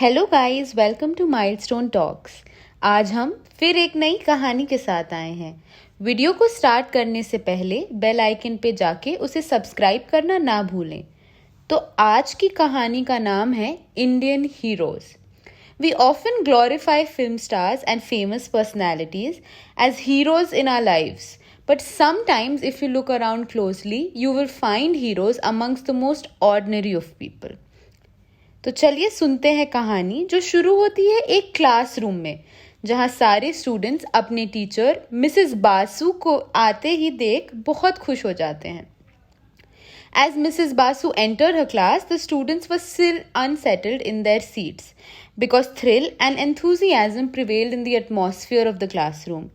Hello guys, welcome to Milestone Talks. आज हम फिर एक नई कहानी के साथ आए हैं। वीडियो को स्टार्ट करने से पहले बेल आइकन पे जाके उसे सब्सक्राइब करना ना भूलें। तो आज की कहानी का नाम है Indian heroes. We often glorify film stars and famous personalities as heroes in our lives. But sometimes, if you look around closely, you will find heroes amongst the most ordinary of people. तो चलिए सुनते हैं कहानी जो शुरू होती है एक क्लासरूम में, जहां सारे स्टूडेंट्स अपने टीचर मिसेस बासु को आते ही देख बहुत खुश हो जाते हैं। As Mrs. Basu entered her class, the students were still unsettled in their seats because thrill and enthusiasm prevailed in the atmosphere of the classroom.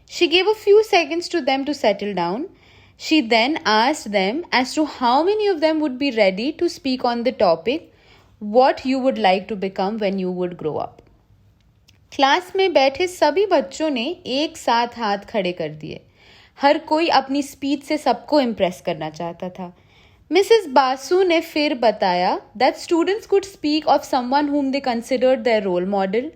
She gave a few seconds to them to settle down. She then asked them as to how many of them would be ready to speak on the topic what you would like to become when you would grow up. Class में बैठे सभी बच्चों ने एक साथ हाथ खड़े कर दिए। हर कोई अपनी स्पीच से सबको इम्प्रेस करना चाहता था। मिसेस बासु ने फिर बताया that students could speak of someone whom they considered their role model,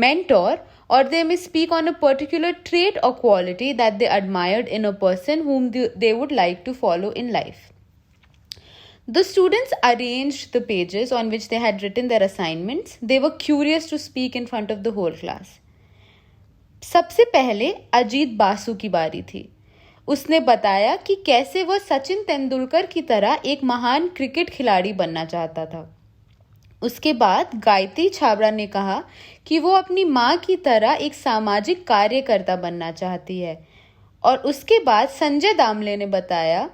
mentor, or they may speak on a particular trait or quality that they admired in a person whom they would like to follow in life. The students arranged the pages on which they had written their assignments. They were curious to speak in front of the whole class. सबसे पहले अजीत बासु की बारी थी। उसने बताया कि कैसे वह सचिन तेंदुलकर की तरह एक महान क्रिकेट खिलाड़ी बनना चाहता था। उसके बाद गायत्री छाबड़ा ने कहा कि वो अपनी माँ की तरह एक सामाजिक कार्यकर्ता बनना चाहती है। और उसके बाद संजय दामले ने बताया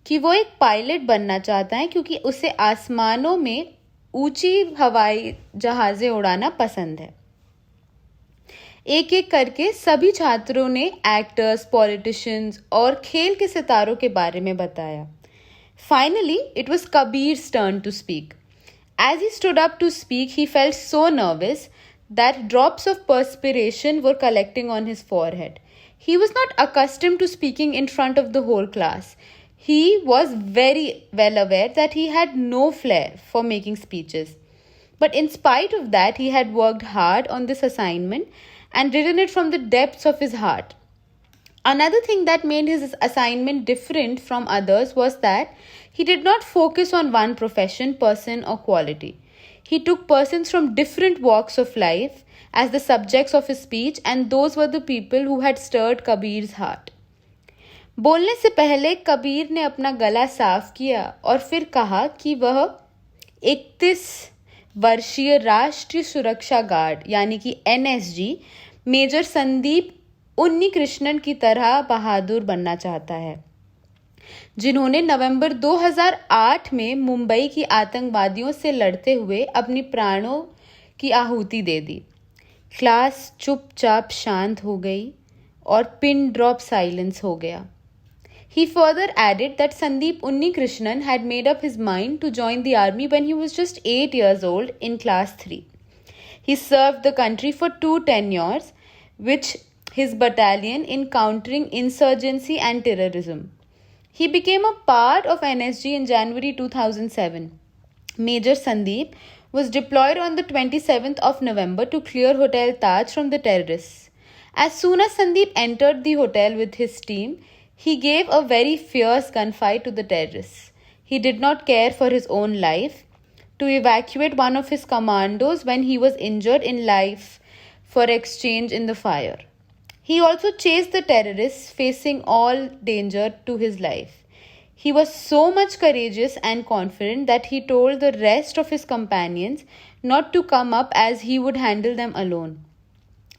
कि वो एक पायलट बनना चाहता है क्योंकि उसे आसमानों में ऊंची हवाई जहाज़ें उड़ाना पसंद है। एक एक करके सभी छात्रों ने एक्टर्स, पॉलिटिशियंस और खेल के सितारों के बारे में बताया। Finally, it was Kabir's turn to speak. As he stood up to speak, he felt so nervous that drops of perspiration were collecting on his forehead. He was not accustomed to speaking in front of the whole class. He was very well aware that he had no flair for making speeches. But in spite of that, he had worked hard on this assignment and written it from the depths of his heart. Another thing that made his assignment different from others was that he did not focus on one profession, person, or quality. He took persons from different walks of life as the subjects of his speech, and those were the people who had stirred Kabir's heart. बोलने से पहले कबीर ने अपना गला साफ किया और फिर कहा कि वह 31 वर्षीय राष्ट्रीय सुरक्षा गार्ड यानी कि NSG मेजर संदीप उन्नीकृष्णन की तरह बहादुर बनना चाहता है, जिन्होंने नवंबर 2008 में मुंबई की आतंकवादियों से लड़ते हुए अपनी प्राणों की आहुति दे दी। क्लास चुपचाप शांत हो गई और पिन ड्रॉप साइलेंस हो गया। He further added that Sandeep Unnikrishnan had made up his mind to join the army when he was just 8 years old in class 3. He served the country for 2 tenures, which his battalion in countering insurgency and terrorism. He became a part of NSG in January 2007. Major Sandeep was deployed on the 27th of November to clear Hotel Taj from the terrorists. As soon as Sandeep entered the hotel with his team, he gave a very fierce gunfight to the terrorists. He did not care for his own life to evacuate one of his commandos when he was injured in life for exchange in the fire. He also chased the terrorists, facing all danger to his life. He was so much courageous and confident that he told the rest of his companions not to come up as he would handle them alone.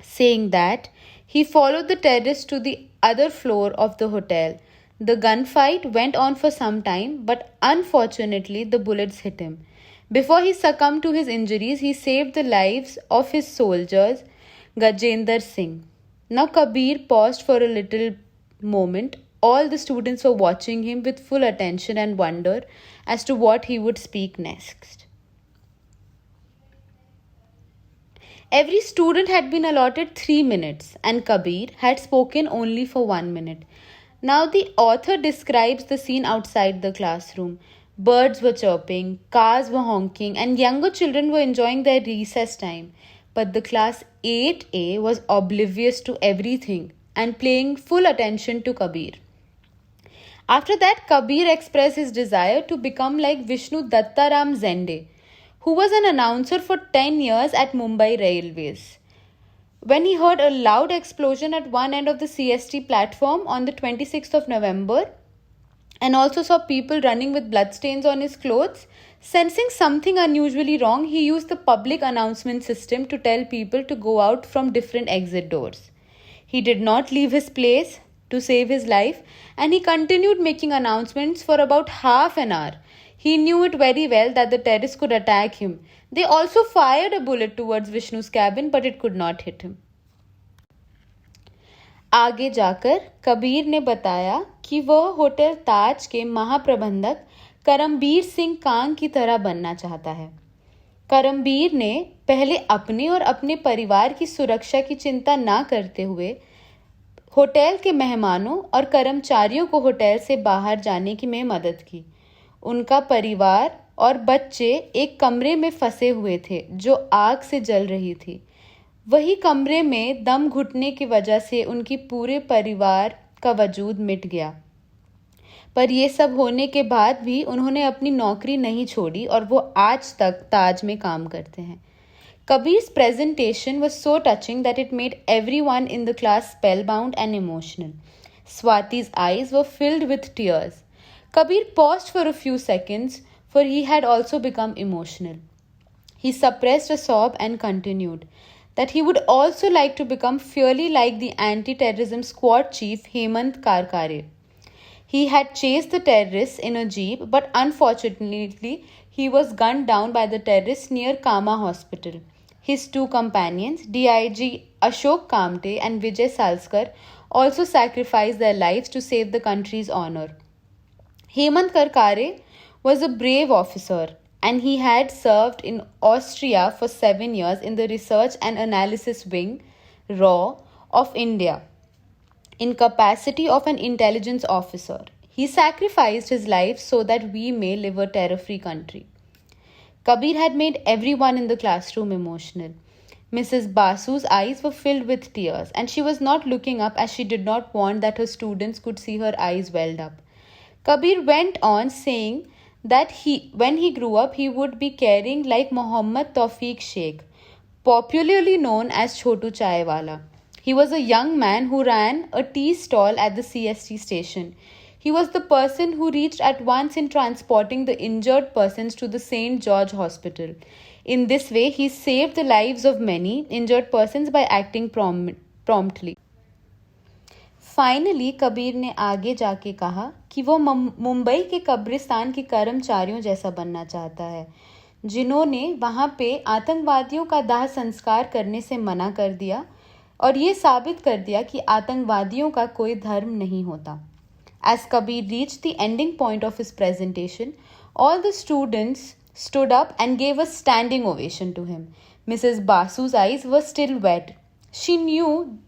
Saying that, he followed the terrorists to the other floor of the hotel. The gunfight went on for some time, but unfortunately the bullets hit him. Before he succumbed to his injuries, he saved the lives of his soldiers, Gajendra Singh. Now Kabir paused for a little moment. All the students were watching him with full attention and wonder as to what he would speak next. Every student had been allotted 3 minutes, and Kabir had spoken only for 1 minute. Now the author describes the scene outside the classroom. Birds were chirping, cars were honking, and younger children were enjoying their recess time. But the class 8A was oblivious to everything and paying full attention to Kabir. After that, Kabir expressed his desire to become like Vishnu Dattaram Zende, who was an announcer for 10 years at Mumbai Railways. When he heard a loud explosion at one end of the CST platform on the 26th of November, and also saw people running with bloodstains on his clothes, sensing something unusually wrong, he used the public announcement system to tell people to go out from different exit doors. He did not leave his place to save his life, and he continued making announcements for about half an hour. He knew it very well that the terrorists could attack him. They also fired a bullet towards Vishnu's cabin, but it could not hit him. आगे जाकर कबीर ने बताया कि वह hotel ताज के महाप्रबंधक Karambir Singh Kong की तरह बनना चाहता है। करमबीर ने पहले अपने और अपने परिवार की सुरक्षा की चिंता ना करते हुए होटल के मेहमानों और कर्मचारियों को होटल से बाहर जाने की में मदद की। उनका परिवार और बच्चे एक कमरे में फंसे हुए थे जो आग से जल रही थी। वही कमरे में दम घुटने की वजह से उनकी पूरे परिवार का वजूद मिट गया। पर ये सब होने के बाद भी उन्होंने अपनी नौकरी नहीं छोड़ी और वो आज तक ताज में काम करते हैं। Kabir's presentation was so touching that it made everyone in the class spellbound and emotional. Swati's eyes were filled with tears. Kabir paused for a few seconds, for he had also become emotional. He suppressed a sob and continued that he would also like to become fiercely like the anti-terrorism squad chief Hemant Karkare. He had chased the terrorists in a jeep, but unfortunately, he was gunned down by the terrorists near Kama Hospital. His two companions, DIG Ashok Kamte and Vijay Salskar, also sacrificed their lives to save the country's honor. Hemant Karkare was a brave officer, and he had served in Austria for 7 years in the Research and Analysis Wing, RAW, of India, in capacity of an intelligence officer. He sacrificed his life so that we may live a terror-free country. Kabir had made everyone in the classroom emotional. Mrs. Basu's eyes were filled with tears, and she was not looking up as she did not want that her students could see her eyes welled up. Kabir went on saying that when he grew up, he would be caring like Mohammad Tawfiq Sheikh, popularly known as Chotu Chaiwala. He was a young man who ran a tea stall at the CST station. He was the person who reached at once in transporting the injured persons to the St. George Hospital. In this way, he saved the lives of many injured persons by acting promptly. Finally Kabir ने आगे जाके कहा कि वो मुंबई के कब्रिस्तान के कर्मचारियों जैसा बनना चाहता है, जिन्होंने वहाँ पे आतंकवादियों का दाह संस्कार करने से मना कर दिया और ये साबित कर दिया कि आतंकवादियों का कोई धर्म नहीं होता. As Kabir reached the ending point of his presentation, all the students stood up and gave a standing ovation to him. Mrs. Basu's eyes were still wet. She knew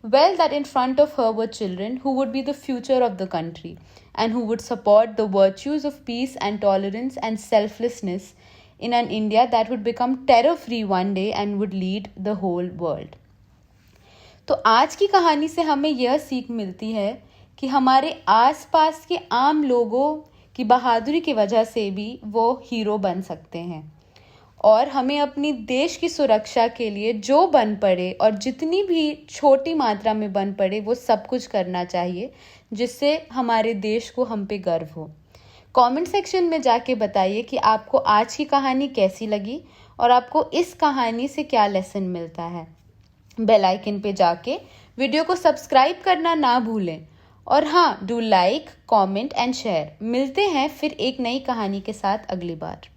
well that in front of her were children who would be the future of the country and who would support the virtues of peace and tolerance and selflessness in an India that would become terror-free one day and would lead the whole world. तो आज की कहानी से हमें यह सीख मिलती है कि हमारे आसपास के आम लोगों की बहादुरी की वजह से भी वो हीरो बन सकते हैं और हमें अपनी देश की सुरक्षा के लिए जो बन पड़े और जितनी भी छोटी मात्रा में बन पड़े वो सब कुछ करना चाहिए जिससे हमारे देश को हम पे गर्व हो. कमेंट सेक्शन में जाके बताइए कि आपको आज की कहानी कैसी लगी और आपको इस कहानी से क्या लेसन मिलता है. बेल आइकन पे जाके वीडियो को सब्सक्राइब करना ना भूलें और हाँ, do like, comment and share. मिलते हैं फिर एक नई कहानी के साथ अगली बार.